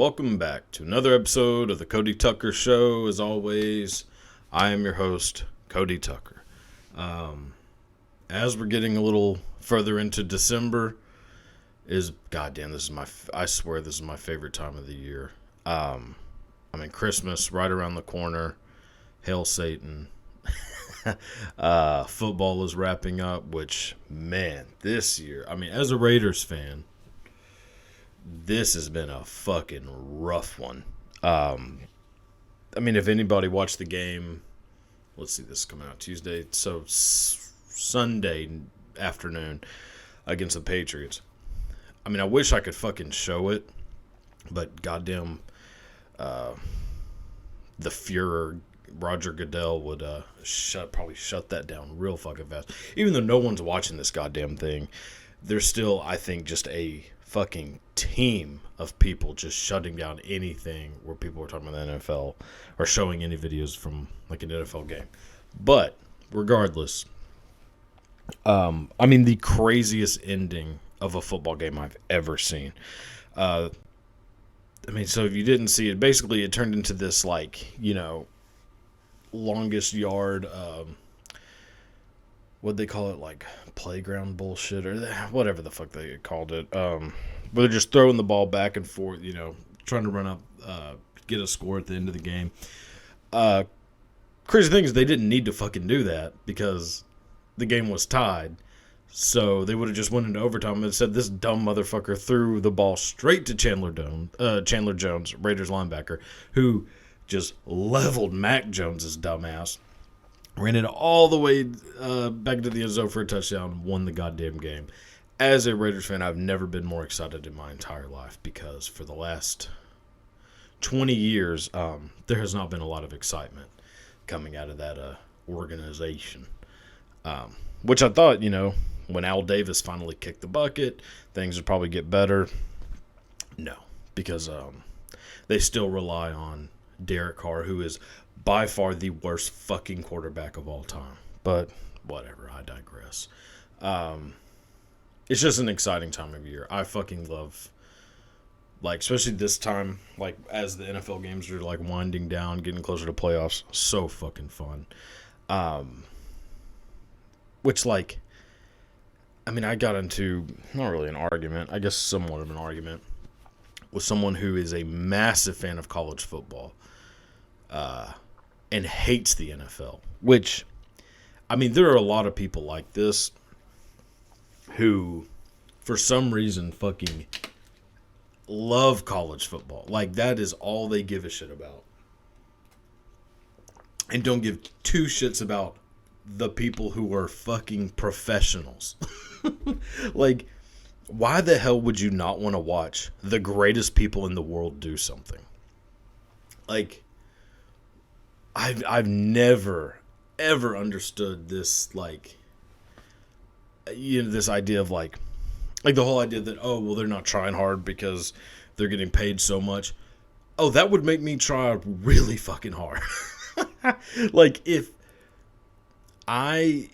Welcome back to another episode of the Cody Tucker Show. As always, I am your host, Cody Tucker. As we're getting a little further into December, goddamn, I swear this is my favorite time of the year. Christmas right around the corner. Hail Satan. Football is wrapping up, which, man, this year, as a Raiders fan, this has been a fucking rough one. If anybody watched the game, let's see, this is coming out Tuesday, so Sunday afternoon against the Patriots. I wish I could fucking show it, but goddamn, the Fuhrer, Roger Goodell, would probably shut that down real fucking fast. Even though no one's watching this goddamn thing, there's still, I think, just a fucking team of people just shutting down anything where people are talking about the NFL or showing any videos from like an NFL game. But regardless, the craziest ending of a football game I've ever seen. So if you didn't see it, basically it turned into this longest yard, what'd they call it, like playground bullshit or whatever the fuck they called it. But they're just throwing the ball back and forth, trying to run up, get a score at the end of the game. Crazy thing is they didn't need to fucking do that because the game was tied. So they would have just went into overtime and said this dumb motherfucker threw the ball straight to Chandler Jones, Raiders linebacker, who just leveled Mac Jones's dumbass. Ran it all the way back to the end zone for a touchdown, won the goddamn game. As a Raiders fan, I've never been more excited in my entire life because for the last 20 years, there has not been a lot of excitement coming out of that organization. Which I thought, when Al Davis finally kicked the bucket, things would probably get better. No, because they still rely on Derek Carr, who is by far the worst fucking quarterback of all time. But whatever, I digress. It's just an exciting time of year. I fucking love, especially this time, as the NFL games are, winding down, getting closer to playoffs. So fucking fun. I got into, not really an argument, I guess somewhat of an argument, with someone who is a massive fan of college football. And hates the NFL, which, there are a lot of people like this who, for some reason, fucking love college football. That is all they give a shit about. And don't give two shits about the people who are fucking professionals. Why the hell would you not want to watch the greatest people in the world do something? I've never, ever understood this, this idea of, the whole idea that, they're not trying hard because they're getting paid so much. Oh, that would make me try really fucking hard. If I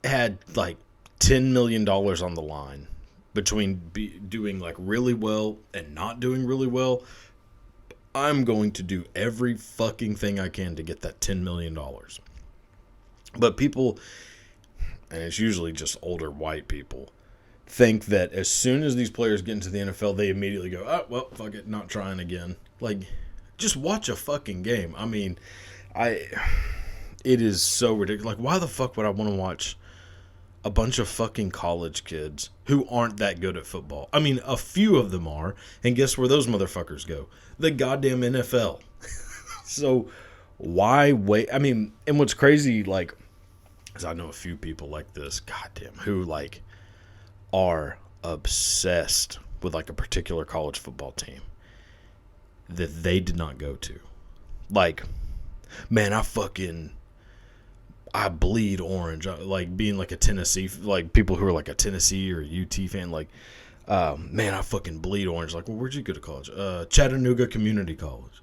had, $10 million on the line between doing, really well and not doing really well, I'm going to do every fucking thing I can to get that $10 million. But people, and it's usually just older white people, think that as soon as these players get into the NFL, they immediately go, oh, well, fuck it, not trying again. Just watch a fucking game. It is so ridiculous. Why the fuck would I want to watch a bunch of fucking college kids who aren't that good at football? A few of them are, and guess where those motherfuckers go? The goddamn NFL. So why wait? And what's crazy, is I know a few people like this, goddamn, who are obsessed with a particular college football team that they did not go to. Man, I bleed orange. Being a Tennessee, people who are a Tennessee or a UT fan, man, I fucking bleed orange. Well, where'd you go to college? Chattanooga Community College.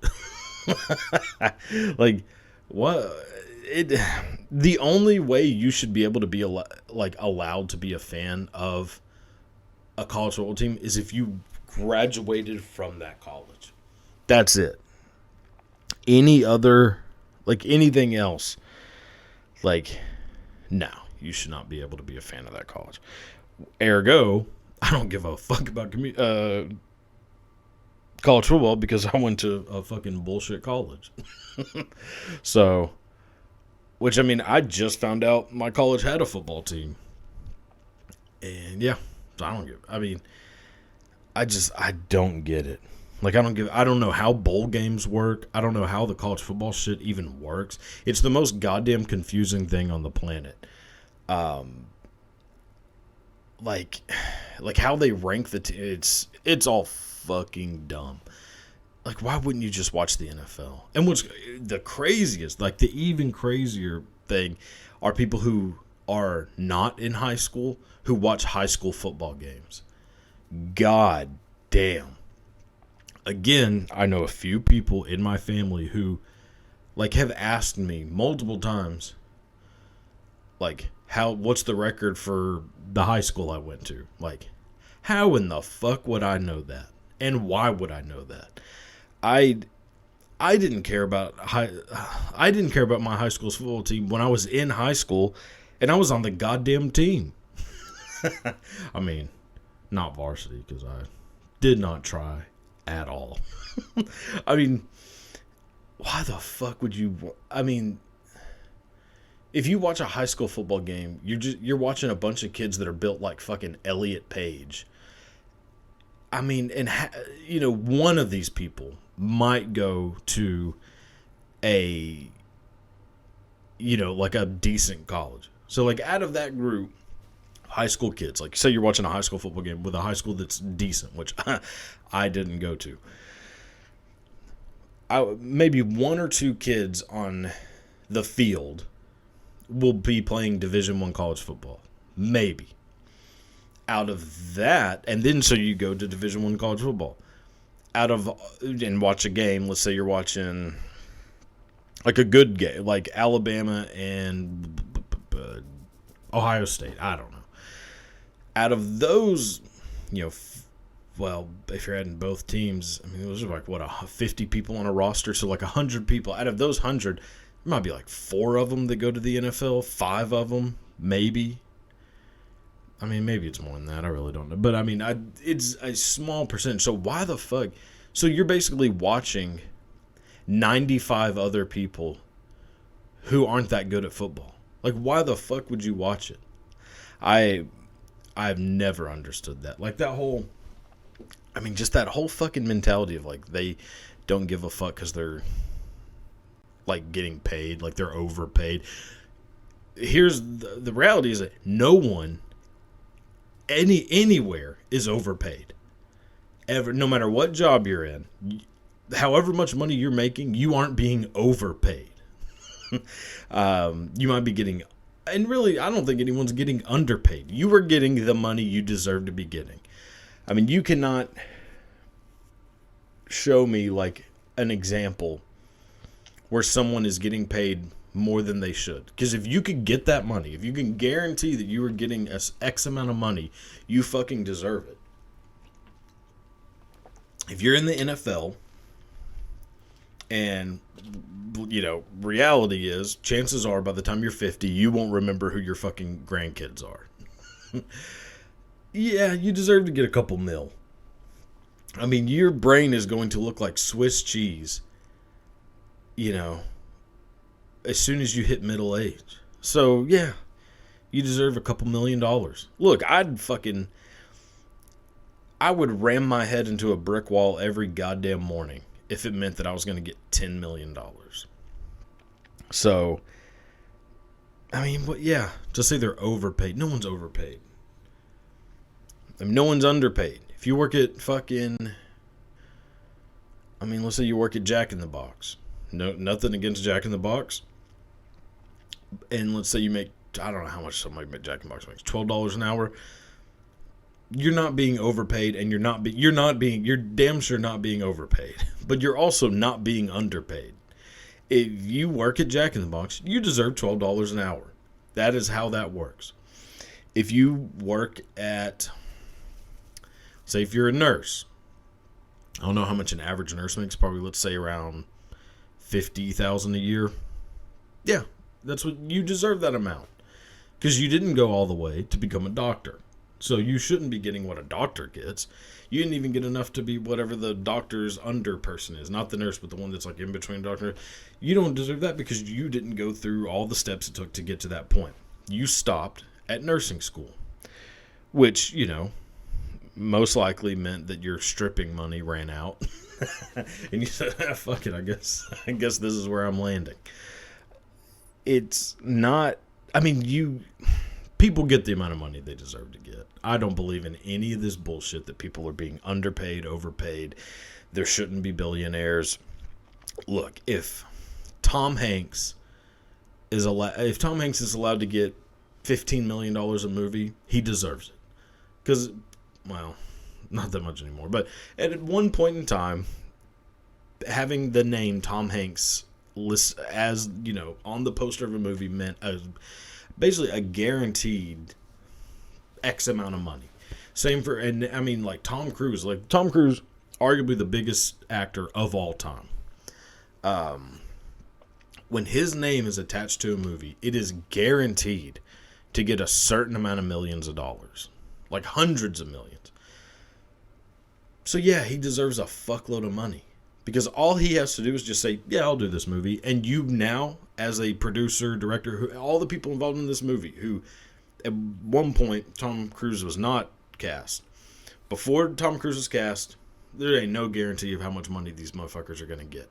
What? The only way you should be able to be allowed to be a fan of a college football team is if you graduated from that college. That's it. Any other, like anything else, like, no, you should not be able to be a fan of that college. Ergo, I don't give a fuck about college football because I went to a fucking bullshit college. So, which, I mean, I just found out my college had a football team. And yeah, so I don't get it. Like, I don't know how bowl games work. I don't know how the college football shit even works. It's the most goddamn confusing thing on the planet. Like how they rank it's all fucking dumb. Like, why wouldn't you just watch the NFL? And what's the craziest, like the even crazier thing, are people who are not in high school who watch high school football games. God damn. Again, I know a few people in my family who, like, have asked me multiple times, like, what's the record for the high school I went to? Like, how in the fuck would I know that? And why would I know that? I didn't care about my high school's football team when I was in high school, and I was on the goddamn team. I mean, not varsity, because I did not try at all. I mean, why the fuck would you? I mean, if you watch a high school football game, you're watching a bunch of kids that are built like fucking Elliot Page. I mean, and one of these people might go to a, like a decent college. So, like, out of that group, high school kids, like, say you're watching a high school football game with a high school that's decent, which I didn't go to. Maybe one or two kids on the field will be playing Division I college football. Maybe. Out of that, and then so you go to Division I college football. And watch a game, let's say you're watching like a good game, like Alabama and Ohio State, I don't know. Out of those, well, if you're adding both teams, I mean, those are like, 50 people on a roster, so like 100 people. Out of those 100, there might be like 4 of them that go to the NFL, 5 of them, maybe. I mean, maybe it's more than that. I really don't know. But, I mean, it's a small percentage. So why the fuck? So you're basically watching 95 other people who aren't that good at football. Like, why the fuck would you watch it? I've never understood that. Like, just that whole fucking mentality of, like, they don't give a fuck because they're, like, getting paid. Like, they're overpaid. Here's the reality is that no one anywhere is overpaid. Ever, no matter what job you're in, however much money you're making, you aren't being overpaid. You might be getting, and really, I don't think anyone's getting underpaid. You are getting the money you deserve to be getting. I mean, you cannot show me like an example where someone is getting paid more than they should. Because if you could get that money, if you can guarantee that you are getting X amount of money, you fucking deserve it. If you're in the NFL, and, reality is, chances are by the time you're 50, you won't remember who your fucking grandkids are. Yeah, you deserve to get a couple mil. I mean, your brain is going to look like Swiss cheese, as soon as you hit middle age. So, yeah, you deserve a couple $1 million. Look, I would ram my head into a brick wall every goddamn morning if it meant that I was going to get $10 million. So, I mean, but yeah, to say they're overpaid. No one's overpaid. I mean, no one's underpaid. If you work at let's say you work at Jack in the Box. No, nothing against Jack in the Box. And let's say you make, I don't know how much somebody at Jack in the Box makes, $12 an hour. You're not being overpaid, and you're damn sure not being overpaid, but you're also not being underpaid. If you work at Jack in the Box, you deserve $12 an hour. That is how that works. If you work at, say if you're a nurse, I don't know how much an average nurse makes. Probably, let's say, around 50,000 a year. Yeah, that's what you deserve, that amount, because you didn't go all the way to become a doctor. So you shouldn't be getting what a doctor gets. You didn't even get enough to be whatever the doctor's under person is, not the nurse, but the one that's like in between doctor. You don't deserve that because you didn't go through all the steps it took to get to that point. You stopped at nursing school, which, most likely meant that your stripping money ran out. And you said, fuck it, I guess this is where I'm landing. It's not, people get the amount of money they deserve to get. I don't believe in any of this bullshit that people are being underpaid, overpaid. There shouldn't be billionaires. Look, if Tom Hanks is allowed to get $15 million a movie, he deserves it. Because, well, not that much anymore. But at one point in time, having the name Tom Hanks list as, on the poster of a movie meant basically a guaranteed X amount of money. Same for, like Tom Cruise. Like, Tom Cruise, arguably the biggest actor of all time. When his name is attached to a movie, it is guaranteed to get a certain amount of millions of dollars. Like hundreds of millions. So yeah, he deserves a fuckload of money. Because all he has to do is just say, yeah, I'll do this movie. And you now, as a producer, director, all the people involved in this movie, who at one point Tom Cruise was not cast. Before Tom Cruise was cast, there ain't no guarantee of how much money these motherfuckers are going to get.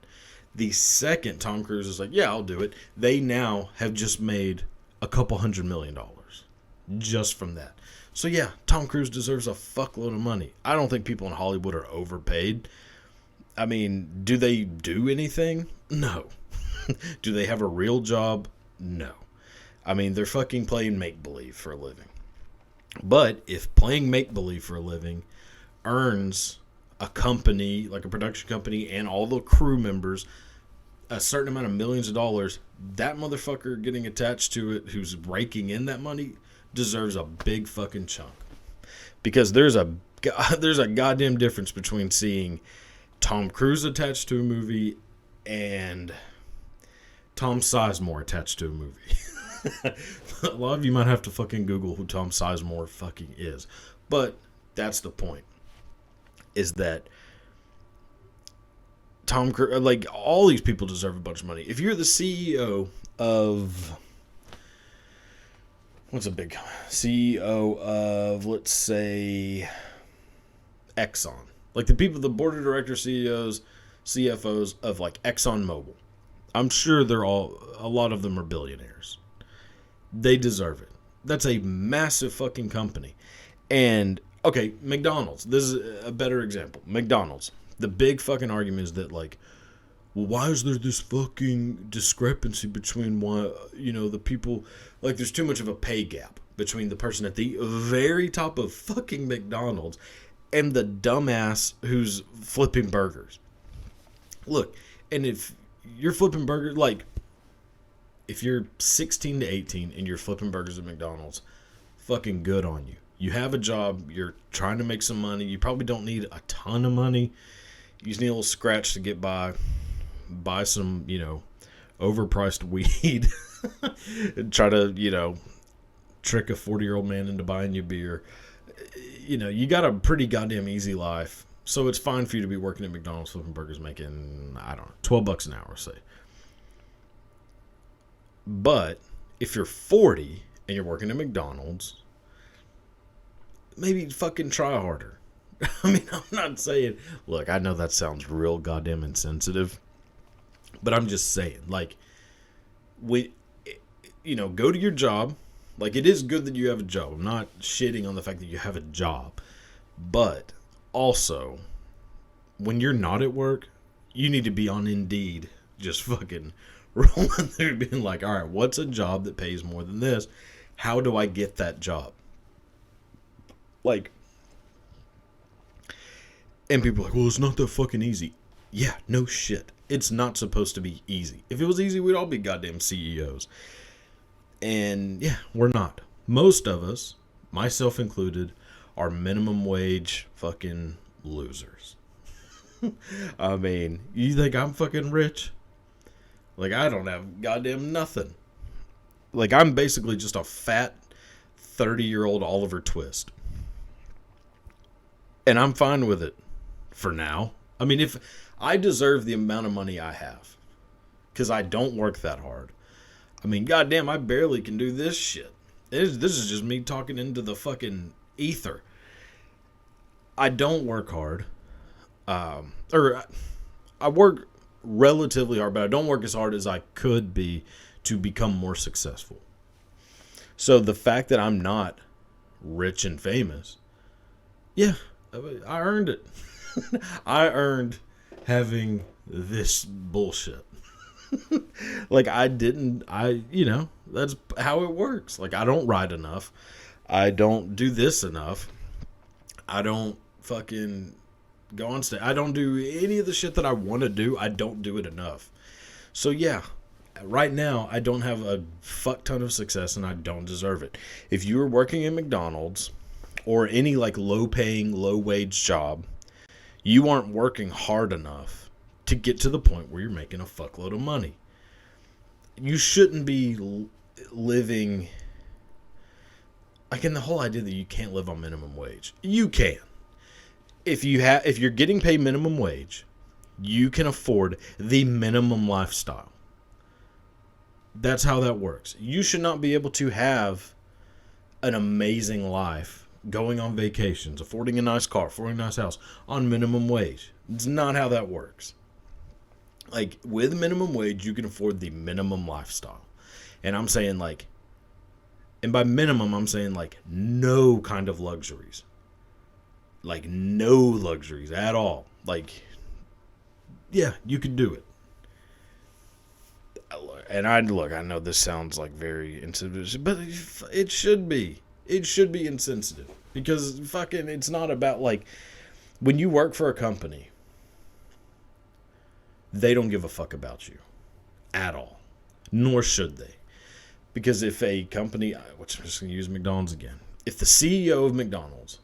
The second Tom Cruise is like, yeah, I'll do it, they now have just made a couple $100 million just from that. So yeah, Tom Cruise deserves a fuckload of money. I don't think people in Hollywood are overpaid. Do they do anything? No. Do they have a real job? No. They're fucking playing make-believe for a living. But if playing make-believe for a living earns a company, like a production company, and all the crew members a certain amount of millions of dollars, that motherfucker getting attached to it, who's raking in that money, deserves a big fucking chunk. Because there's a goddamn difference between seeing Tom Cruise attached to a movie and Tom Sizemore attached to a movie. A lot of you might have to fucking Google who Tom Sizemore fucking is. But that's the point. Is that Tom Cruise, like, all these people deserve a bunch of money. If you're the CEO of, CEO of, let's say, Exxon. Like the board of directors, CEOs, CFOs of like ExxonMobil. I'm sure a lot of them are billionaires. They deserve it. That's a massive fucking company. And, okay, McDonald's. This is a better example. McDonald's. The big fucking argument is that, like, well, why is there this fucking discrepancy between the people, like, there's too much of a pay gap between the person at the very top of fucking McDonald's and the dumbass who's flipping burgers. Look, and if you're flipping burgers, like, if you're 16 to 18 and you're flipping burgers at McDonald's, fucking good on you. You have a job, you're trying to make some money, you probably don't need a ton of money. You just need a little scratch to get by, buy some, overpriced weed, and try to, trick a 40-year-old man into buying you beer. You got a pretty goddamn easy life. So it's fine for you to be working at McDonald's flipping burgers making, I don't know, $12 an hour, say. But if you're 40 and you're working at McDonald's, maybe fucking try harder. I'm not saying, look, I know that sounds real goddamn insensitive, but I'm just saying, like, go to your job. Like, it is good that you have a job. I'm not shitting on the fact that you have a job. But also, when you're not at work, you need to be on Indeed just fucking rolling through being like, all right, what's a job that pays more than this? How do I get that job? Like, and people are like, well, it's not that fucking easy. Yeah, no shit. It's not supposed to be easy. If it was easy, we'd all be goddamn CEOs. And yeah, we're not. Most of us, myself included, are minimum wage fucking losers. I mean, you think I'm fucking rich? Like, I don't have goddamn nothing. Like, I'm basically just a fat 30-year-old Oliver Twist. And I'm fine with it for now. I mean, if I deserve the amount of money I have, because I don't work that hard. I mean, goddamn, I barely can do this shit. This is just me talking into the fucking ether. I don't work hard. Or I work relatively hard, but I don't work as hard as I could be to become more successful. So the fact that I'm not rich and famous, yeah, I earned it. I earned having this bullshit. Like, that's how it works. Like, I don't write enough. I don't do this enough. I don't fucking go on stage. I don't do any of the shit that I want to do. I don't do it enough. So, yeah, right now, I don't have a fuck ton of success and I don't deserve it. If you were working at McDonald's or any, like, low-paying, low-wage job, you aren't working hard enough to get to the point where you're making a fuckload of money. You shouldn't be living... Like, in the whole idea that you can't live on minimum wage. You can. If you're getting paid minimum wage, you can afford the minimum lifestyle. That's how that works. You should not be able to have an amazing life, going on vacations, affording a nice car, affording a nice house, on minimum wage. It's not how that works. Like, with minimum wage, you can afford the minimum lifestyle. And I'm saying, like, and by minimum, I'm saying, like, no kind of luxuries. Like, no luxuries at all. Like, yeah, you can do it. And I know this sounds like very insensitive, but it should be. It should be insensitive. Because fucking, it's not about, like, when you work for a company, they don't give a fuck about you at all. Nor should they. Because if a company, which I'm just going to use McDonald's again, if the CEO of McDonald's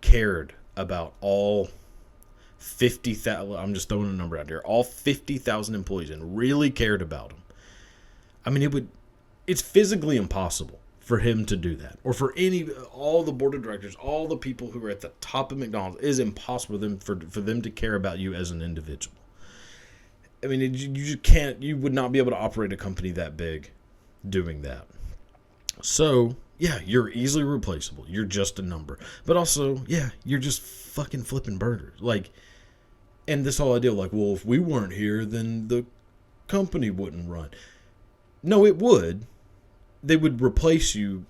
cared about all 50,000, I'm just throwing a number out here, all 50,000 employees and really cared about them, I mean, it's physically impossible for him to do that. Or for all the board of directors, all the people who are at the top of McDonald's, it is impossible for them to care about you as an individual. I mean, you would not be able to operate a company that big doing that. So, yeah, you're easily replaceable. You're just a number. But also, yeah, you're just fucking flipping burgers. Like, and this whole idea, like, well, if we weren't here, then the company wouldn't run. No, it would. They would replace you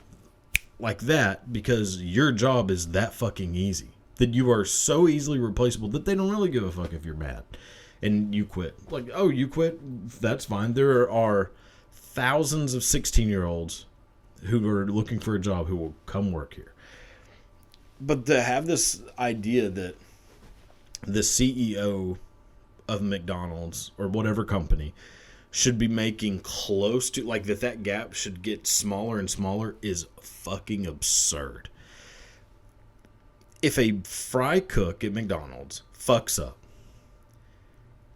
like that because your job is that fucking easy. That you are so easily replaceable that they don't really give a fuck if you're mad. And you quit. Like, oh, you quit? That's fine. There are thousands of 16-year-olds who are looking for a job who will come work here. But to have this idea that the CEO of McDonald's or whatever company should be making close to, like, that gap should get smaller and smaller is fucking absurd. If a fry cook at McDonald's fucks up,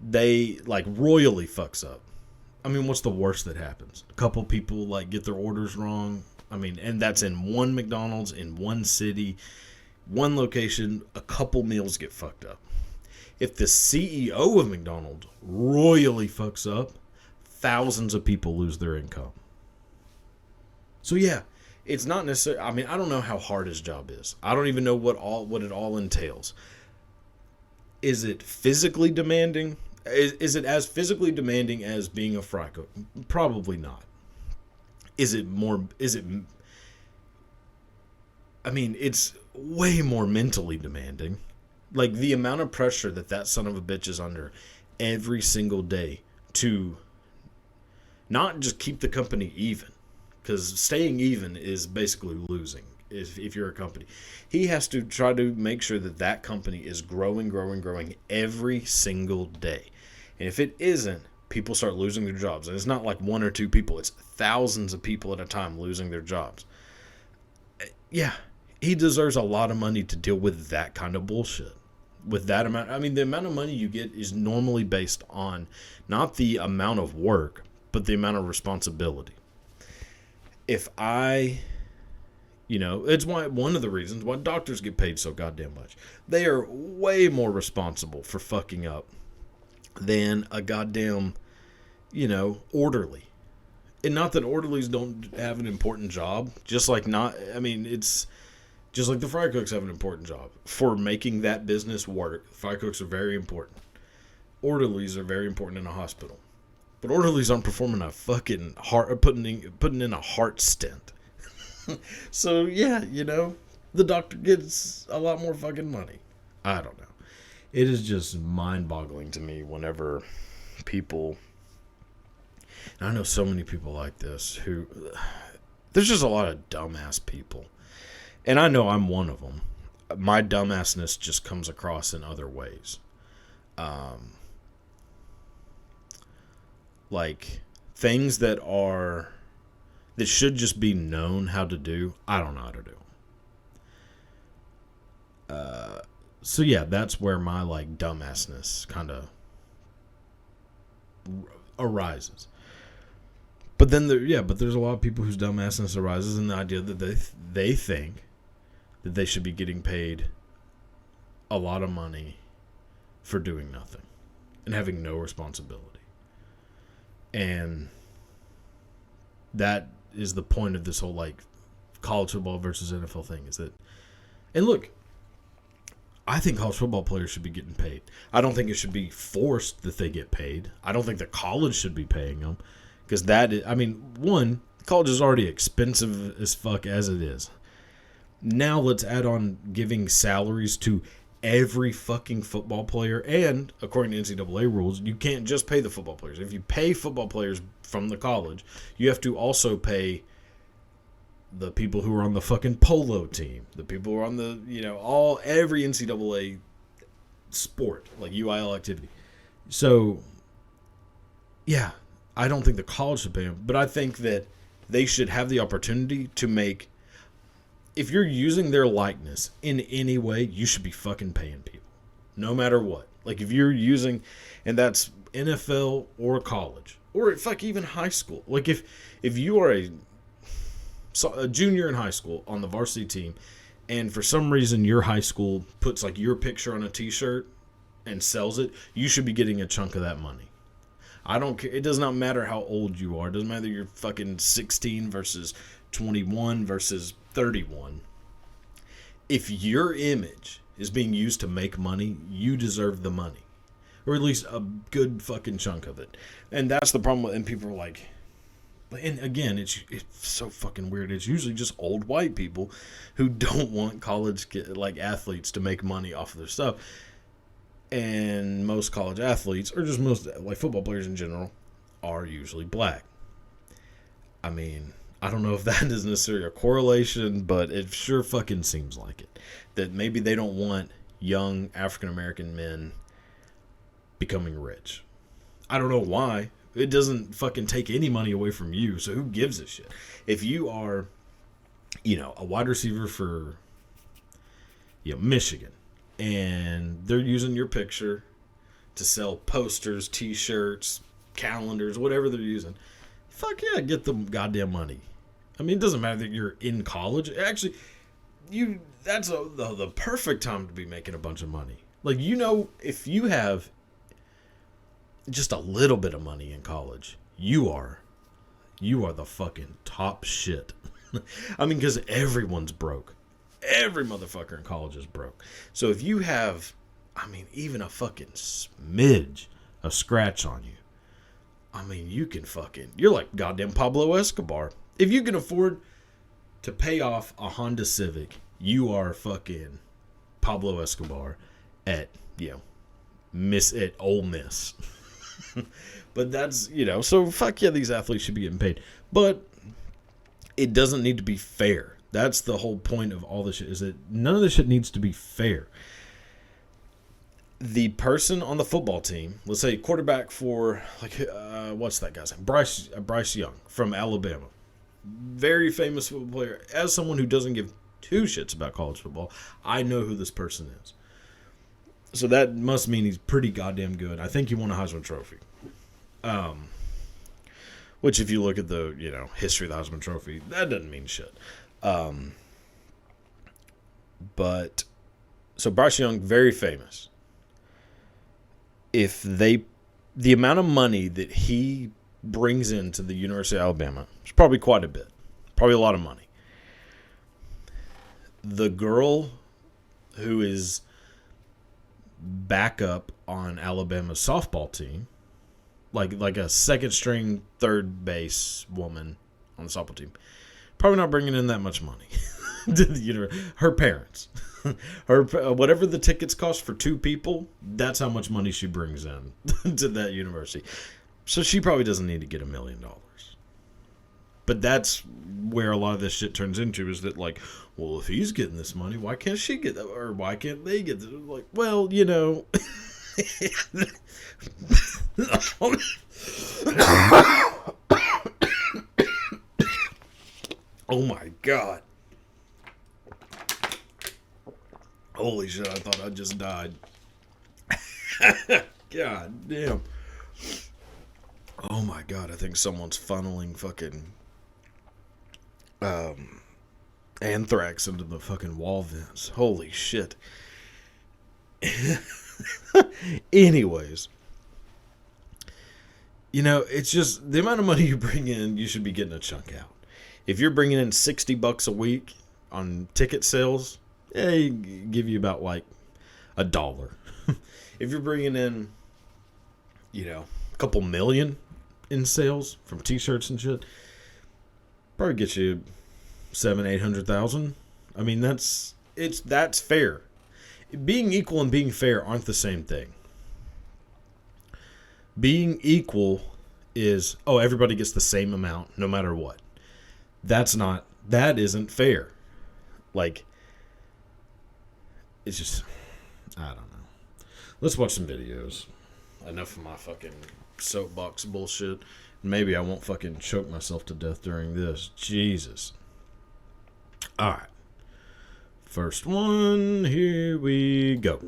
they, like, royally fucks up. I mean, what's the worst that happens? A couple people, like, get their orders wrong. I mean, and that's in one McDonald's, in one city, one location, a couple meals get fucked up. If the CEO of McDonald's royally fucks up, thousands of people lose their income. So, yeah, it's not necessarily, I mean, I don't know how hard his job is. I don't even know what it all entails. Is it physically demanding? Is it as physically demanding as being a fry cook? Probably not. I mean, it's way more mentally demanding. Like, the amount of pressure that son of a bitch is under every single day to not just keep the company even, because staying even is basically losing if you're a company. He has to try to make sure that company is growing every single day. And if it isn't, people start losing their jobs. And it's not like one or two people. It's thousands of people at a time losing their jobs. Yeah, he deserves a lot of money to deal with that kind of bullshit. with that amount. I mean, the amount of money you get is normally based on not the amount of work, but the amount of responsibility. If it's one of the reasons why doctors get paid so goddamn much. They are way more responsible for fucking up than a goddamn, orderly. And not that orderlies don't have an important job, it's just like the fry cooks have an important job for making that business work. Fry cooks are very important. Orderlies are very important in a hospital. But orderlies aren't performing a fucking putting in a heart stent. So, yeah, the doctor gets a lot more fucking money. I don't know. It is just mind-boggling to me whenever people... And I know so many people like this who... There's just a lot of dumbass people. And I know I'm one of them. My dumbassness just comes across in other ways. Like, things that should just be known how to do, I don't know how to do. So yeah, that's where my dumbassness kind of arises. But then there's a lot of people whose dumbassness arises in the idea that they think that they should be getting paid a lot of money for doing nothing and having no responsibility. And that is the point of this whole college football versus NFL thing, is that, and look, I think college football players should be getting paid. I don't think it should be forced that they get paid. I don't think the college should be paying them, because one, college is already expensive as fuck as it is. Now let's add on giving salaries to every fucking football player, and according to NCAA rules, you can't just pay the football players. If you pay football players from the college, you have to also pay the people who are on the fucking polo team, the people who are on the, every NCAA sport, UIL activity. So, yeah, I don't think the college should pay them, but I think that they should have the opportunity to make, if you're using their likeness in any way, you should be fucking paying people, no matter what. If you're using, and that's NFL or college, or even high school. If you are a junior in high school on the varsity team, and for some reason your high school puts your picture on a t-shirt and sells it, you should be getting a chunk of that money. I don't care. It does not matter how old you are. It doesn't matter you're fucking 16 versus 21 versus 31. If your image is being used to make money, you deserve the money. Or at least a good fucking chunk of it. And that's the problem. And people are and again, it's so fucking weird. It's usually just old white people who don't want college athletes to make money off of their stuff. And most college athletes, or just most football players in general, are usually black. I mean, I don't know if that is necessarily a correlation, but it sure fucking seems like it. That maybe they don't want young African American men becoming rich. I don't know why. It doesn't fucking take any money away from you, so who gives a shit? If you are, a wide receiver for, Michigan, and they're using your picture to sell posters, t-shirts, calendars, whatever they're using, fuck yeah, get the goddamn money. I mean, it doesn't matter that you're in college. Actually, that's the perfect time to be making a bunch of money. If you have just a little bit of money in college, you are the fucking top shit. I mean, because everyone's broke. Every motherfucker in college is broke. So if you have, even a fucking smidge of scratch on you, you can you're like goddamn Pablo Escobar. If you can afford to pay off a Honda Civic, you are fucking Pablo Escobar at Ole Miss. But that's, so fuck yeah, these athletes should be getting paid. But it doesn't need to be fair. That's the whole point of all this shit, is that none of this shit needs to be fair. The person on the football team, let's say quarterback for, what's that guy's name? Bryce Young from Alabama. Very famous football player. As someone who doesn't give two shits about college football, I know who this person is. So that must mean he's pretty goddamn good. I think he won a Heisman Trophy. Which, if you look at the history of the Heisman Trophy, that doesn't mean shit. But so Bryce Young, very famous. The amount of money that he brings into the University of Alabama is probably quite a bit, probably a lot of money. The girl who is backup on Alabama's softball team, like a second string third base woman on the softball team, probably not bringing in that much money. Her parents, whatever the tickets cost for two people, that's how much money she brings in to that university. So she probably doesn't need to get $1 million. But that's where a lot of this shit turns into, is that like, well, if he's getting this money, why can't she get that? Or why can't they get that? Like, well, oh my God. Holy shit, I thought I just died. God damn. Oh my God, I think someone's funneling fucking anthrax into the fucking wall vents. Holy shit. Anyways. It's just the amount of money you bring in, you should be getting a chunk out. If you're bringing in $60 a week on ticket sales, give you about like $1. If you're bringing in, a couple million in sales from t-shirts and shit, probably get you 700,000-800,000. I mean, that's fair. Being equal and being fair aren't the same thing. Being equal is, everybody gets the same amount no matter what. That isn't fair. Like, it's just, I don't know. Let's watch some videos. Enough of my fucking soapbox bullshit. Maybe I won't fucking choke myself to death during this. Jesus. Alright. First one, here we go.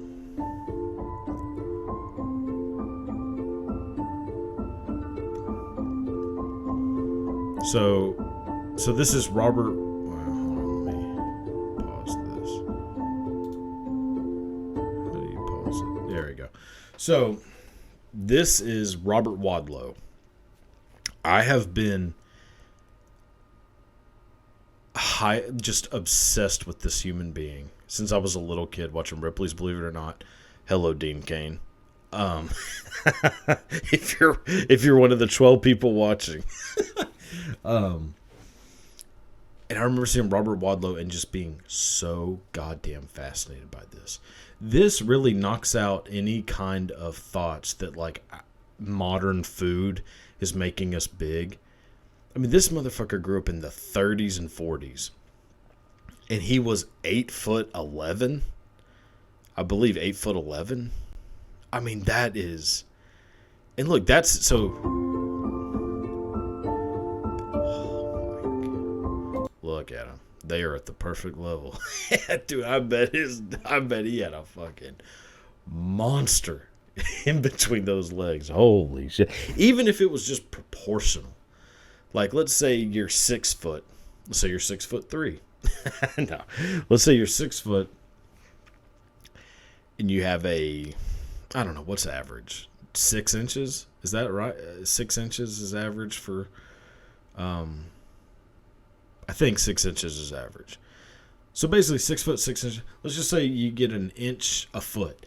So this is Robert. Well, hold on, let me pause this. How do you pause it? There we go. So this is Robert Wadlow. I have been just obsessed with this human being since I was a little kid watching Ripley's Believe It or Not. Hello, Dean Cain. If you're one of the 12 people watching. And I remember seeing Robert Wadlow and just being so goddamn fascinated by this. This really knocks out any kind of thoughts that like modern food is making us big. I mean, this motherfucker grew up in the 30s and 40s. And he was 8'11". I believe 8'11". I mean, that is... And look, that's so... Oh, look at him. They are at the perfect level. Dude, I bet he had a fucking monster in between those legs. Holy shit. Even if it was just proportional. Like, let's say you're 6 foot. Let's say you're 6'3". No. Let's say you're 6 foot and you have I don't know, what's average? 6 inches? Is that right? 6 inches is average for, I think 6 inches is average. So basically 6 foot, 6 inches. Let's just say you get an inch a foot.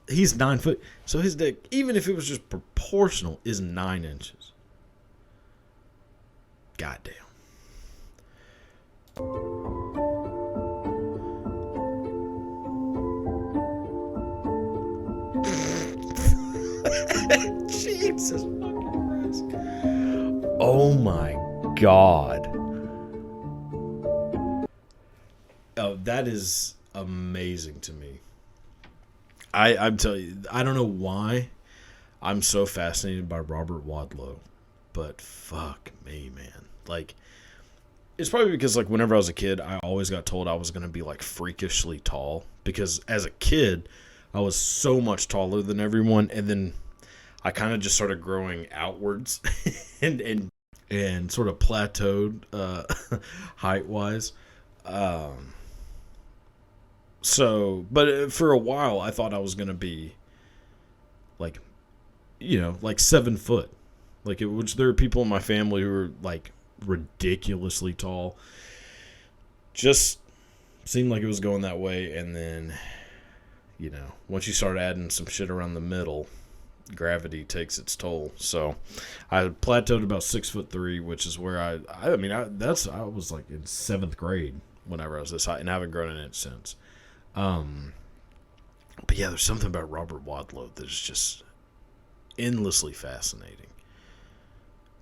He's 9 foot. So his dick, even if it was just proportional, is 9 inches. Goddamn. Jesus fucking Christ. Oh my God. Oh, that is amazing to me. I'm telling you, I don't know why I'm so fascinated by Robert Wadlow, but fuck me, man. Like, it's probably because, like, whenever I was a kid, I always got told I was going to be, like, freakishly tall. Because as a kid, I was so much taller than everyone, and then I kind of just started growing outwards and sort of plateaued height wise. Um, but for a while, I thought I was gonna be like, like 7 foot. Like, which there are people in my family who are like ridiculously tall. Just seemed like it was going that way, and then, once you start adding some shit around the middle, gravity takes its toll. So I plateaued about 6'3", which is where I was like in 7th grade whenever I was this high, and I haven't grown an inch since. But yeah, there's something about Robert Wadlow that is just endlessly fascinating.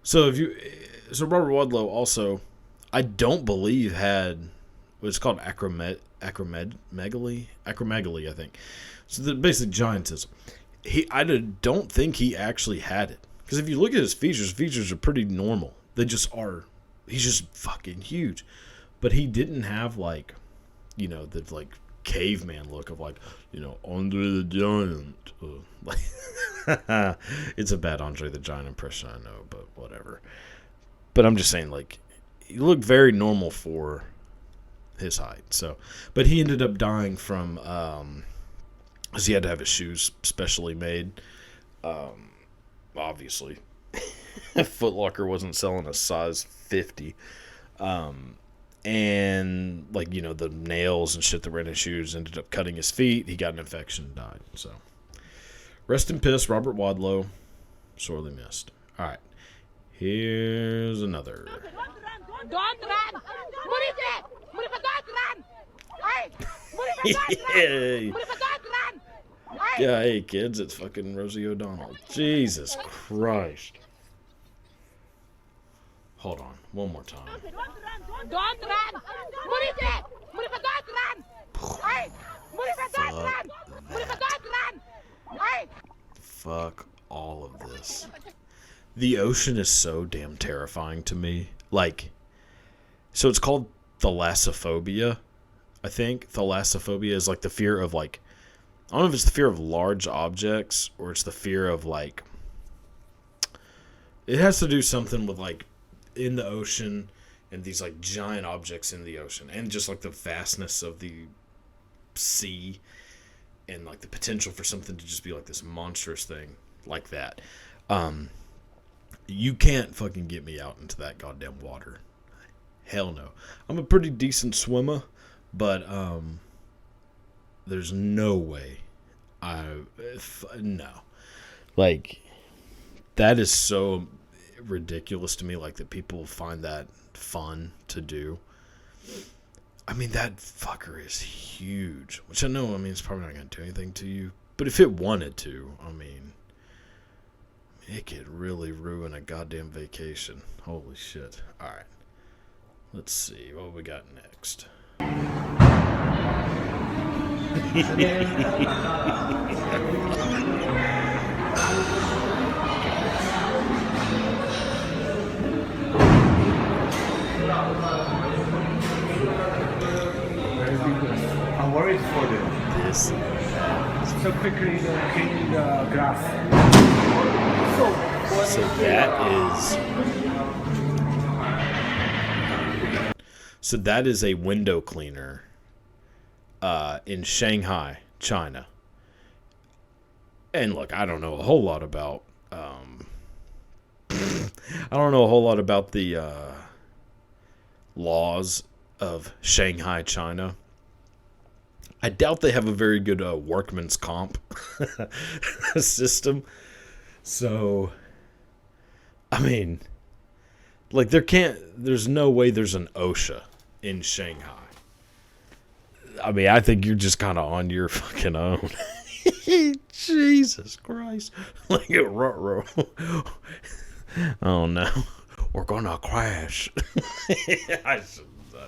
So Robert Wadlow also, I don't believe had what's called acromegaly, I think. So basically giantism. I don't think he actually had it, because if you look at his features are pretty normal. They just are. He's just fucking huge, but he didn't have like, the like caveman look of like, Andre the Giant. Like, it's a bad Andre the Giant impression, I know, but whatever. But I'm just saying, like, he looked very normal for his height. So, but he ended up dying from, because he had to have his shoes specially made. Obviously, Foot Locker wasn't selling a size 50. And like, the nails and shit that were in his shoes ended up cutting his feet. He got an infection and died. So, rest in piss, Robert Wadlow. Sorely missed. All right, here's another. Don't run! Yay! Yeah, hey kids, it's fucking Rosie O'Donnell. Jesus Christ. Hold on, one more time. Don't run! Fuck all of this. The ocean is so damn terrifying to me. Like, so it's called thalassophobia, I think. Thalassophobia is like the fear of, like, I don't know if it's the fear of large objects or it's the fear of, like, it has to do something with, like, in the ocean and these, like, giant objects in the ocean and just, like, the vastness of the sea and, like, the potential for something to just be, like, this monstrous thing like that. You can't fucking get me out into that goddamn water. Hell no. I'm a pretty decent swimmer, but there's no way no. Like, that is so ridiculous to me, like, that people find that fun to do. I mean, that fucker is huge, which I know, it's probably not going to do anything to you, but if it wanted to, it could really ruin a goddamn vacation. Holy shit. Alright. Let's see what we got next. I'm worried for them. This. So quickly they're cleaning the grass. So that is a window cleaner in Shanghai, China. And look, I don't know a whole lot about the laws of Shanghai, China. I doubt they have a very good workman's comp system. So, like, there's no way there's an OSHA in Shanghai. I think you're just kind of on your fucking own. Jesus Christ. Like a ruh-roh. Oh no. We're gonna crash. I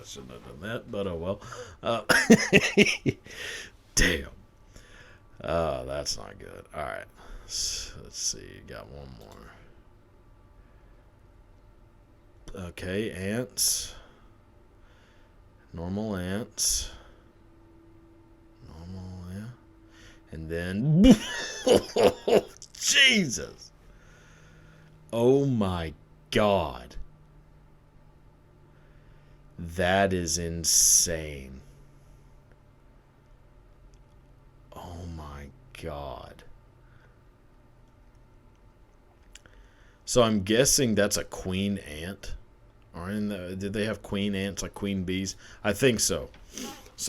shouldn't have done that, but oh well. Damn. That's not good. Alright. Let's see. Got one more. Okay, ants. Normal ants. Normal, yeah. And then, Jesus. Oh my God. That is insane. Oh my God. So I'm guessing that's a queen ant. Or did they have queen ants like queen bees? I think so.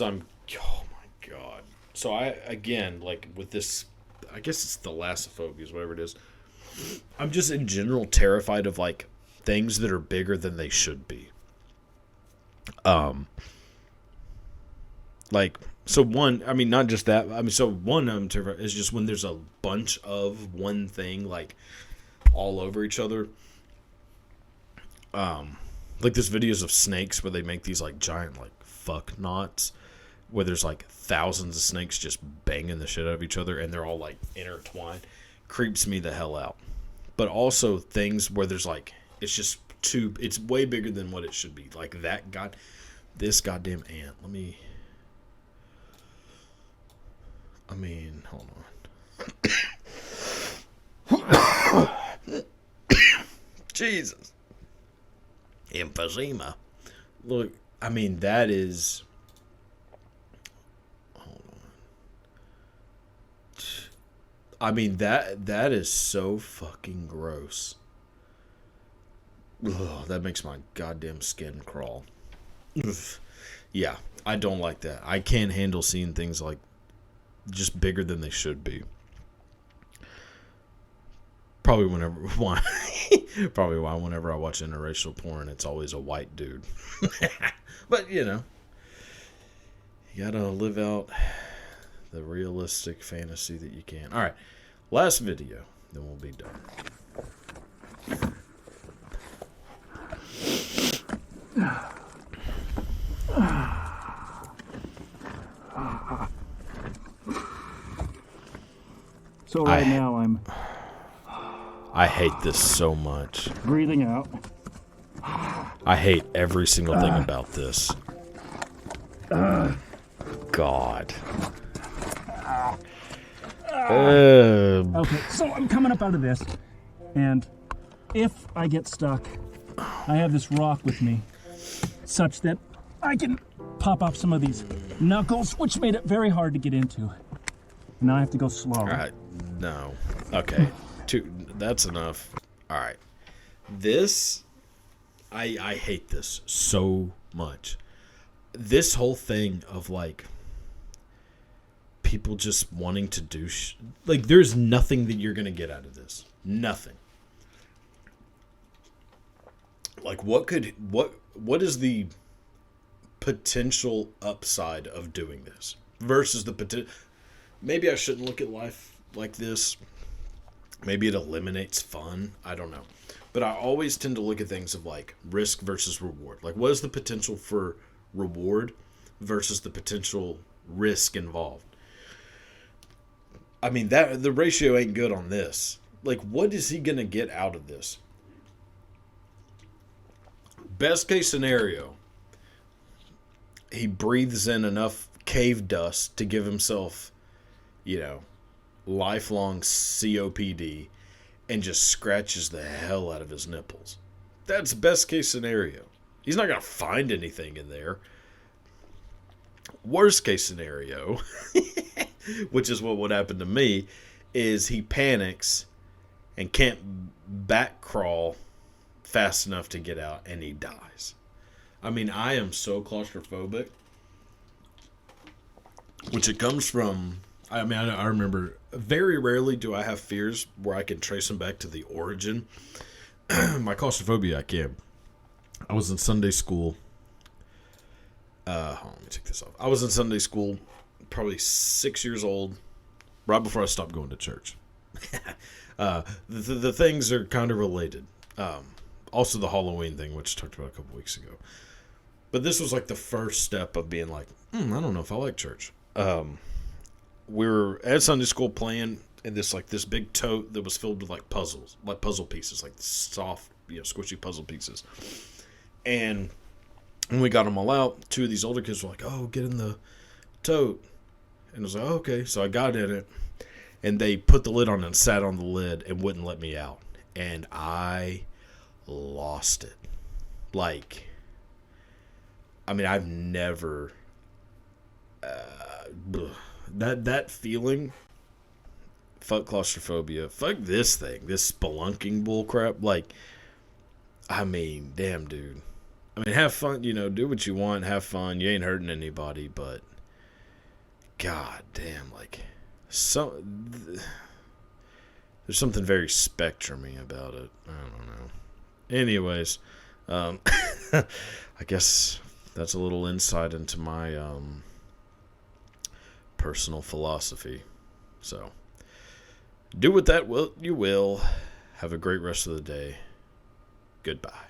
Oh my God. So again, like with this, I guess it's thalassophobia, whatever it is. I'm just in general terrified of like things that are bigger than they should be. Like, so one, I mean, not just that. I mean, so one I'm terrified is just when there's a bunch of one thing like all over each other. Like there's videos of snakes where they make these like giant like fuck knots where there's like thousands of snakes just banging the shit out of each other and they're all like intertwined. Creeps me the hell out. But also things where there's like, it's way bigger than what it should be. Like this goddamn ant. Hold on. Jesus. Emphysema. Look, I mean, that is... Hold on. I mean, that is so fucking gross. Ugh, that makes my goddamn skin crawl. Yeah, I don't like that. I can't handle seeing things like just bigger than they should be. Probably why whenever I watch interracial porn, it's always a white dude. But, you know, you gotta live out the realistic fantasy that you can. All right, last video, then we'll be done. So right now I hate this so much. breathing out. I hate every single thing about this. God. Okay, so I'm coming up out of this, and if I get stuck, I have this rock with me, such that I can pop off some of these knuckles, which made it very hard to get into. Now I have to go slow. All right. No. Okay. That's enough. All right. This, I hate this so much. This whole thing of like people just wanting to do like there's nothing that you're gonna get out of this. Nothing. Like what is the potential upside of doing this versus the potential? Maybe I shouldn't look at life like this. Maybe it eliminates fun. I don't know. But I always tend to look at things of like risk versus reward. Like what is the potential for reward versus the potential risk involved? I mean, that the ratio ain't good on this. Like what is he going to get out of this? Best case scenario, he breathes in enough cave dust to give himself, lifelong COPD and just scratches the hell out of his nipples. That's best case scenario. He's not going to find anything in there. Worst case scenario, which is what would happen to me, is he panics and can't back crawl fast enough to get out and he dies. I mean, I am so claustrophobic, which it comes from. I mean, I remember very rarely do I have fears where I can trace them back to the origin. My claustrophobia, I can. I was in Sunday school. Hold on, let me take this off. I was in Sunday school, probably 6 years old, right before I stopped going to church. The things are kind of related. Also the Halloween thing, which I talked about a couple weeks ago. But this was like the first step of being like, I don't know if I like church. We were at Sunday school playing in this big tote that was filled with like puzzles, like puzzle pieces, like soft, squishy puzzle pieces. And when we got them all out, two of these older kids were like, "Oh, get in the tote." And I was like, oh, okay. So I got in it, and they put the lid on and sat on the lid and wouldn't let me out. And I lost it. Like, I mean, I've never that feeling. Fuck claustrophobia. Fuck this thing. This spelunking bullcrap. Like, I mean, damn, dude. I mean, have fun. Do what you want. Have fun. You ain't hurting anybody. But, god damn, like, there's something very spectrumy about it. I don't know. Anyways, I guess that's a little insight into my personal philosophy. So, do with that what you will. Have a great rest of the day. Goodbye.